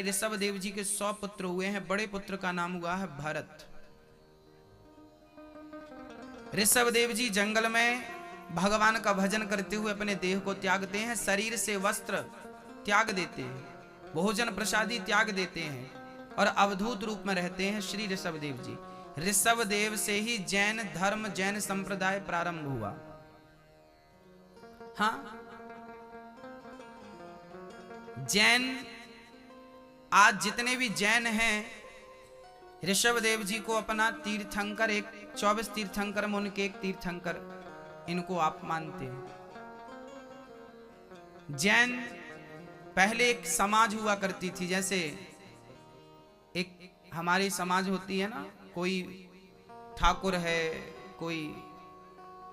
ऋषभ देव जी के 100 पुत्र हुए हैं। बड़े पुत्र का नाम हुआ है भरत। ऋषभ देव जी जंगल में भगवान का भजन करते हुए अपने देह को त्यागते हैं, शरीर से वस्त्र त्याग देते हैं, भोजन प्रसादी त्याग देते हैं और अवधूत रूप में रहते हैं श्री ऋषभ देव जी। ऋषभ देव से ही जैन धर्म, जैन संप्रदाय प्रारंभ हुआ। हाँ, जैन आज जितने भी जैन हैं, ऋषभ देव जी को अपना तीर्थंकर, एक 24 तीर्थंकर में उनके एक तीर्थंकर इनको आप मानते हैं। जैन पहले एक समाज हुआ करती थी, जैसे एक हमारी समाज होती है ना, कोई ठाकुर है, कोई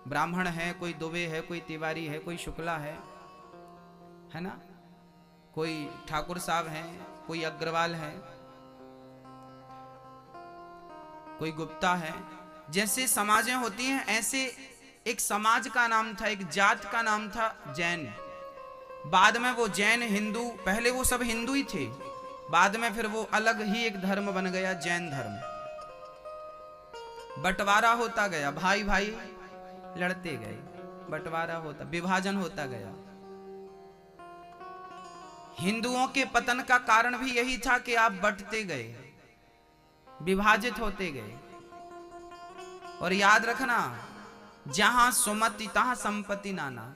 ब्राह्मण है, कोई दुबे है, कोई तिवारी है, कोई शुक्ला है ना, कोई ठाकुर साहब हैं, कोई अग्रवाल है, कोई गुप्ता है। जैसे समाजें होती हैं, ऐसे एक समाज का नाम था, एक जात का नाम था जैन। बाद में वो जैन हिंदू, पहले वो सब हिंदू ही थे, बाद में फिर वो अलग ही एक धर्म बन गया, जैन धर्म। बंटवारा होता गया, भाई भाई लड़ते गए, बंटवारा होता, विभाजन होता गया। हिंदुओं के पतन का कारण भी यही था कि आप बंटते गए, विभाजित होते गए। और याद रखना, जहां सुमति तहां संपत्ति नाना।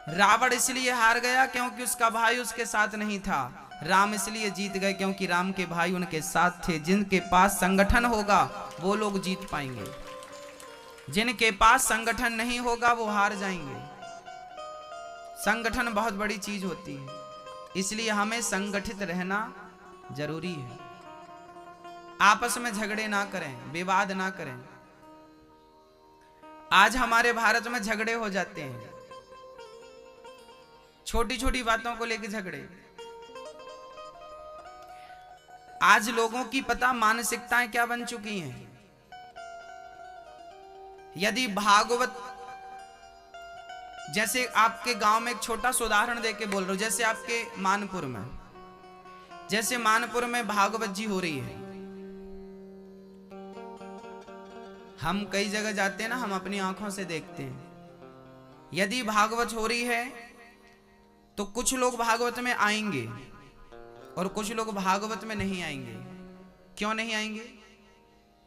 रावण इसलिए हार गया क्योंकि उसका भाई उसके साथ नहीं था। राम इसलिए जीत गए क्योंकि राम के भाई उनके साथ थे। जिनके पास संगठन होगा वो लोग जीत पाएंगे, जिनके पास संगठन नहीं होगा वो हार जाएंगे। संगठन बहुत बड़ी चीज होती है, इसलिए हमें संगठित रहना जरूरी है। आपस में झगड़े ना करें, विवाद ना करें। आज हमारे भारत में झगड़े हो जाते हैं, छोटी छोटी बातों को लेकर झगड़े। आज लोगों की पता मानसिकताएं क्या बन चुकी हैं। यदि भागवत, जैसे आपके गांव में एक छोटा सा उदाहरण देके बोल रहा हूं, जैसे आपके मानपुर में, जैसे मानपुर में भागवत जी हो रही है। हम कई जगह जाते हैं ना, हम अपनी आंखों से देखते हैं। यदि भागवत हो रही है तो कुछ लोग भागवत में आएंगे और कुछ लोग भागवत में नहीं आएंगे। क्यों नहीं आएंगे?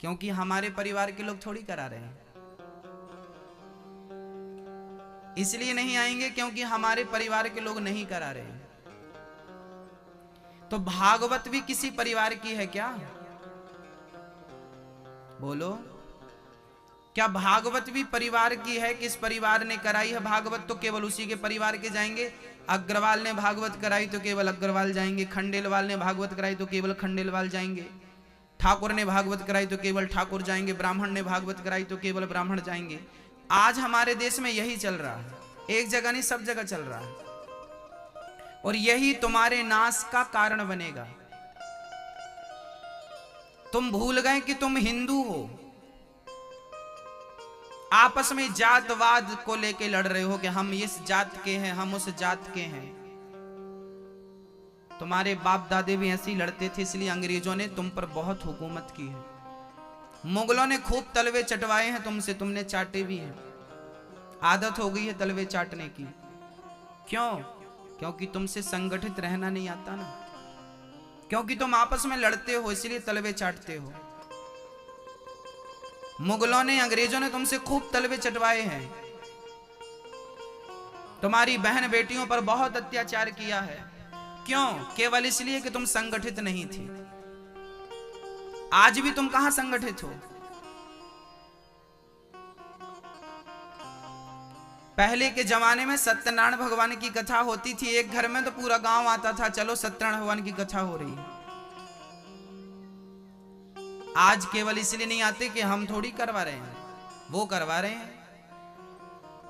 क्योंकि हमारे परिवार के लोग थोड़ी करा रहे हैं। इसलिए नहीं आएंगे क्योंकि हमारे परिवार के लोग नहीं करा रहे हैं। तो भागवत भी किसी परिवार की है क्या? बोलो, क्या भागवत भी परिवार की है? किस परिवार ने कराई है भागवत तो केवल उसी के परिवार के जाएंगे। अग्रवाल ने भागवत कराई तो केवल अग्रवाल जाएंगे, खंडेलवाल ने भागवत कराई तो केवल खंडेलवाल जाएंगे, ठाकुर ने भागवत कराई तो केवल ठाकुर जाएंगे, ब्राह्मण ने भागवत कराई तो केवल ब्राह्मण जाएंगे। आज हमारे देश में यही चल रहा है, एक जगह नहीं सब जगह चल रहा है। और यही तुम्हारे नाश का कारण बनेगा। तुम भूल गए कि तुम हिंदू हो, आपस में जातवाद को लेके लड़ रहे हो कि हम इस जात के हैं, हम उस जात के हैं। तुम्हारे बाप दादे भी ऐसे ही लड़ते थे, इसलिए अंग्रेजों ने तुम पर बहुत हुकूमत की है। मुगलों ने खूब तलवे चटवाए हैं तुमसे, तुमने चाटे भी हैं। आदत हो गई है तलवे चाटने की। क्यों? क्योंकि तुमसे संगठित रहना नहीं आता ना, क्योंकि तुम आपस में लड़ते हो, इसलिए तलवे चाटते हो। मुगलों ने, अंग्रेजों ने तुमसे खूब तलवे चटवाए हैं। तुम्हारी बहन बेटियों पर बहुत अत्याचार किया है। क्यों? केवल इसलिए कि तुम संगठित नहीं थी। आज भी तुम कहां संगठित हो? पहले के जमाने में सत्यनारायण भगवान की कथा होती थी, एक घर में तो पूरा गांव आता था, चलो सत्यनारायण भगवान की कथा हो रही है। आज केवल इसलिए नहीं आते कि हम थोड़ी करवा रहे हैं, वो करवा रहे हैं।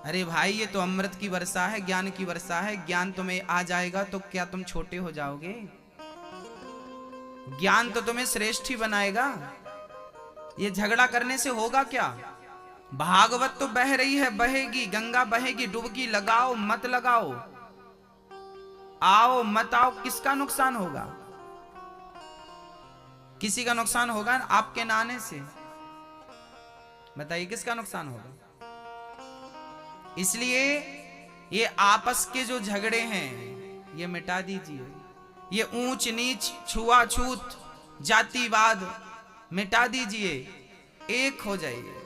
अरे भाई, ये तो अमृत की वर्षा है, ज्ञान की वर्षा है। ज्ञान तुम्हें आ जाएगा तो क्या तुम छोटे हो जाओगे? ज्ञान तो तुम्हें श्रेष्ठ ही बनाएगा। ये झगड़ा करने से होगा क्या? भागवत तो बह रही है, बहेगी, गंगा बहेगी, डुबकी लगाओ मत लगाओ। आओ मत आओ, किसका नुकसान होगा? किसी का नुकसान होगा आपके ना आने से। बताइए किसका नुकसान होगा? इसलिए ये आपस के जो झगड़े हैं ये मिटा दीजिए। ये ऊंच नीच, छुआछूत, जातिवाद मिटा दीजिए, एक हो जाइए।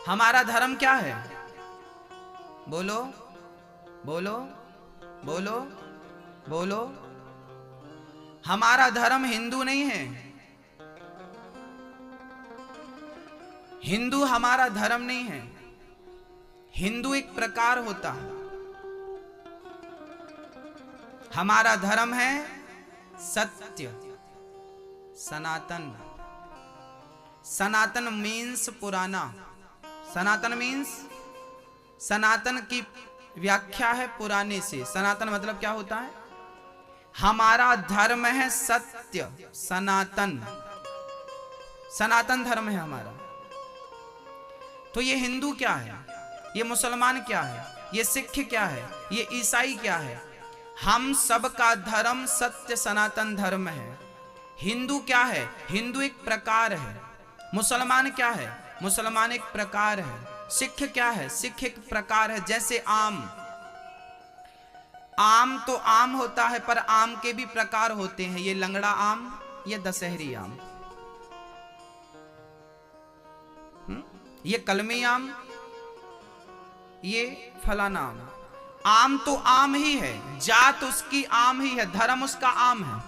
हमारा धर्म क्या है? बोलो बोलो बोलो बोलो। हमारा धर्म हिंदू नहीं है। हिंदू हमारा धर्म नहीं है। हिंदू एक प्रकार होता है। हमारा धर्म है सत्य, सनातन। सनातन मीन्स पुराना। सनातन मीन्स, सनातन की व्याख्या है पुराने से। सनातन मतलब क्या होता है? हमारा धर्म है सत्य, सनातन। सनातन धर्म है हमारा। तो ये हिंदू क्या है? ये मुसलमान क्या है? ये सिख क्या है? ये ईसाई क्या है? हम सब का धर्म सत्य सनातन धर्म है। हिंदू क्या है? हिंदू एक प्रकार है। मुसलमान क्या है? मुसलमान एक प्रकार है। सिख क्या है? सिख एक प्रकार है। जैसे आम, आम तो आम होता है, पर आम के भी प्रकार होते हैं। ये लंगड़ा आम, ये दशहरी आम, ये कलमी आम, ये फलाना आम। आम तो आम ही है, जात उसकी आम ही है, धर्म उसका आम है,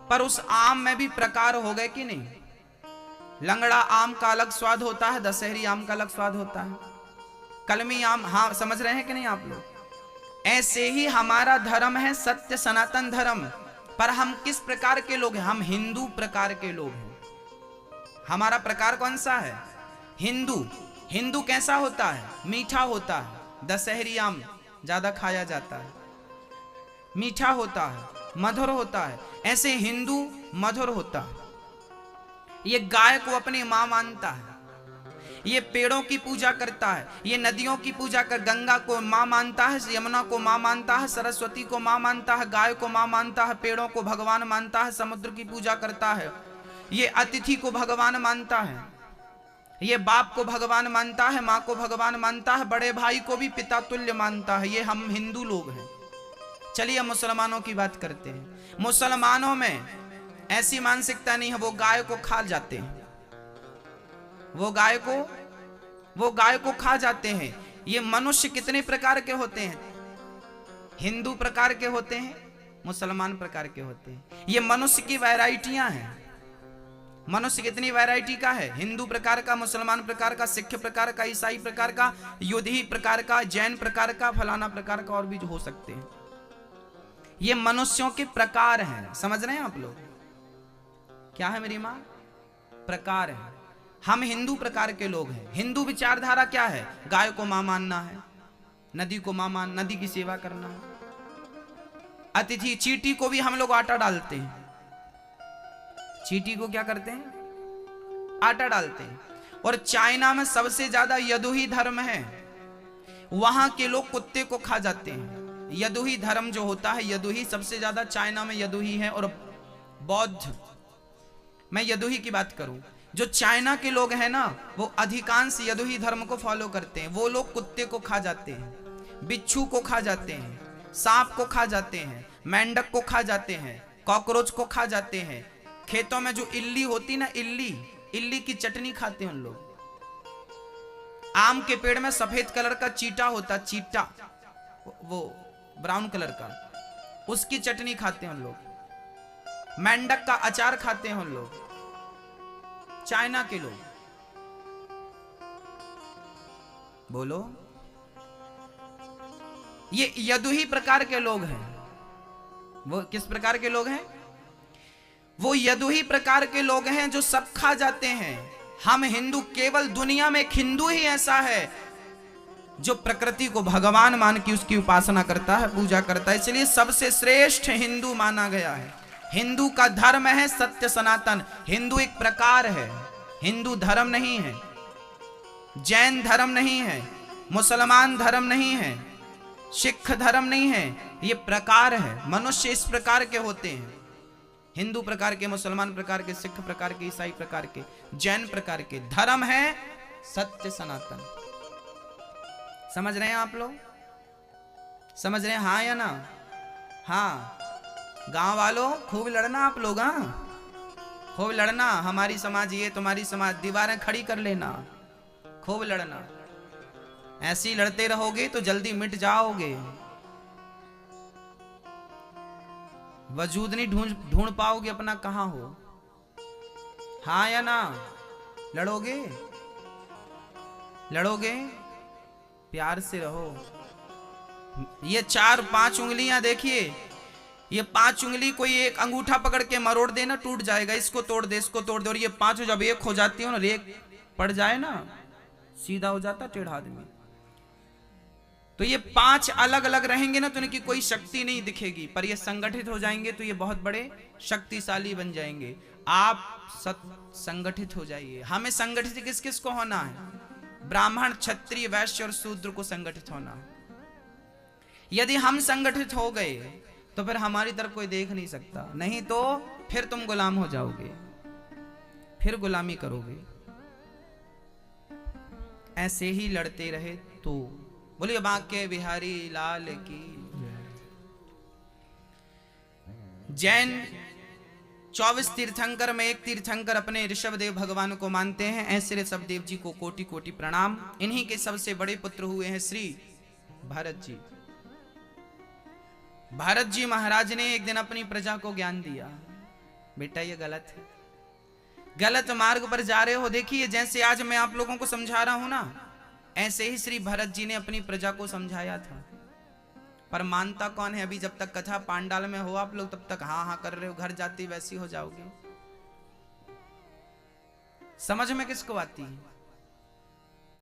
पर उस आम में भी प्रकार हो गए कि नहीं? लंगड़ा आम का अलग स्वाद होता है, दशहरी आम का अलग स्वाद होता है, कलमी आम। हाँ, समझ रहे हैं कि नहीं आप लोग? ऐसे ही हमारा धर्म है सत्य सनातन धर्म। पर हम किस प्रकार के लोग हैं? हम हिंदू प्रकार के लोग हैं। हमारा प्रकार कौन सा है? हिंदू। हिंदू कैसा होता है? मीठा होता है। दशहरी आम ज्यादा खाया जाता है, मीठा होता है, मधुर होता है। ऐसे हिंदू मधुर होता है। ये गाय को अपनी मां मानता है, ये पेड़ों की पूजा करता है, ये नदियों की पूजा कर, गंगा को मां मानता है, यमुना को मां मानता है, सरस्वती को मां मानता है, गाय को मां मानता है, पेड़ों को भगवान मानता है, समुद्र की पूजा करता है, ये अतिथि को भगवान मानता है, ये बाप को भगवान मानता है, माँ को भगवान मानता है, बड़े भाई को भी पिता तुल्य मानता है। ये हम हिंदू लोग हैं। चलिए मुसलमानों की बात करते हैं। मुसलमानों में ऐसी मानसिकता नहीं है, वो गाय को खा जाते हैं, वो गाय को खा जाते हैं। ये मनुष्य कितने प्रकार के होते हैं? हिंदू प्रकार के होते हैं, मुसलमान प्रकार के होते हैं। ये मनुष्य की वैरायटियां हैं। मनुष्य कितनी वैरायटी का है? हिंदू प्रकार का, मुसलमान प्रकार का, सिख प्रकार का, ईसाई प्रकार का, योधी प्रकार का, जैन प्रकार का, फलाना प्रकार का, और भी हो सकते हैं। ये मनुष्यों के प्रकार हैं। समझ रहे हैं आप लोग? क्या है मेरी मां? प्रकार है। हम हिंदू प्रकार के लोग हैं। हिंदू विचारधारा क्या है? गाय को मां मानना है, नदी को मां मान, नदी की सेवा करना है, अतिथि, चींटी को भी हम लोग आटा डालते हैं। चींटी को क्या करते हैं? आटा डालते हैं। और चाइना में सबसे ज्यादा यदुही धर्म है। वहां के लोग कुत्ते को खा जाते हैं। यदुही धर्म जो होता है, यदुही सबसे ज्यादा चाइना में यदुही है। और बौद्ध, मैं यदुही की बात करूं, जो चाइना के लोग हैं ना, वो अधिकांश यदुही धर्म को फॉलो करते हैं। वो लोग कुत्ते को खा जाते हैं, बिच्छू को खा जाते हैं, सांप को खा जाते हैं, मेंढक को खा जाते हैं, कॉकरोच को खा जाते हैं। खेतों में जो इल्ली होती ना, इल्ली की चटनी खाते हैं उन लोग। आम के पेड़ में सफेद कलर का चीटा होता, चीटा, वो ब्राउन कलर का, उसकी चटनी खाते हैं उन लोग। मेंढक का अचार खाते हैं उन लोग, चाइना के लोग। बोलो, ये यदुही प्रकार के लोग हैं। वो किस प्रकार के लोग हैं? वो यदुही प्रकार के लोग हैं जो सब खा जाते हैं। हम हिंदू, केवल दुनिया में एक हिंदू ही ऐसा है जो प्रकृति को भगवान मान के उसकी उपासना करता है, पूजा करता है। इसलिए सबसे श्रेष्ठ हिंदू माना गया है। हिंदू का धर्म है सत्य सनातन। हिंदू एक प्रकार है, हिंदू धर्म नहीं है, जैन धर्म नहीं है, मुसलमान धर्म नहीं है, सिख धर्म नहीं है, ये प्रकार है। मनुष्य इस प्रकार के होते हैं, हिंदू प्रकार के, मुसलमान प्रकार के, सिख प्रकार के, ईसाई प्रकार के, जैन प्रकार के। धर्म है सत्य सनातन। समझ रहे हैं आप लोग? समझ रहे हैं हाँ या ना? हाँ। गांव वालों खूब लड़ना आप लोग, हाँ खूब लड़ना। हमारी समाज ये, तुम्हारी समाज, दीवारें खड़ी कर लेना, खूब लड़ना। ऐसे ही लड़ते रहोगे तो जल्दी मिट जाओगे, वजूद नहीं ढूंढ पाओगे अपना कहां हो। हाँ या ना? लड़ोगे? लड़ोगे? प्यार से रहो। ये 4-5 उंगलियां देखिए, ये 5 उंगली कोई एक अंगूठा पकड़ के मरोड़ देना, टूट जाएगा। इसको तोड़ दे, इसको तोड़ दे, और ये 5 जब एक हो जाती है ना, एक पड़ जाए ना, सीधा हो जाता टेढ़ा आदमी। तो ये 5 अलग अलग रहेंगे ना तो इनकी कोई शक्ति नहीं दिखेगी, पर ये संगठित हो जाएंगे तो ये बहुत बड़े शक्तिशाली बन जाएंगे। आप संगठित हो जाइए। हमें संगठित किस किस को होना है? ब्राह्मण, क्षत्रिय, वैश्य और शूद्र को संगठित होना है। यदि हम संगठित हो गए तो फिर हमारी तरफ कोई देख नहीं सकता, नहीं तो फिर तुम गुलाम हो जाओगे, फिर गुलामी करोगे। ऐसे ही लड़ते रहे तो। बोलिए बांके बिहारी लाल की। जैन 24 तीर्थंकर में एक तीर्थंकर अपने ऋषभदेव भगवान को मानते हैं। ऐसे ऋषभदेव जी को कोटि कोटि प्रणाम। इन्हीं के सबसे बड़े पुत्र हुए हैं श्री भरत जी। भरत जी महाराज ने एक दिन अपनी प्रजा को ज्ञान दिया, बेटा ये गलत है, गलत मार्ग पर जा रहे हो। देखिए जैसे आज मैं आप लोगों को समझा रहा हूं ना, ऐसे ही श्री भरत जी ने अपनी प्रजा को समझाया था। पर मानता कौन है? अभी जब तक कथा पांडाल में हो आप लोग तब तक हाँ हाँ कर रहे हो, घर जाती वैसी हो जाओगे। समझ में किसको आती है?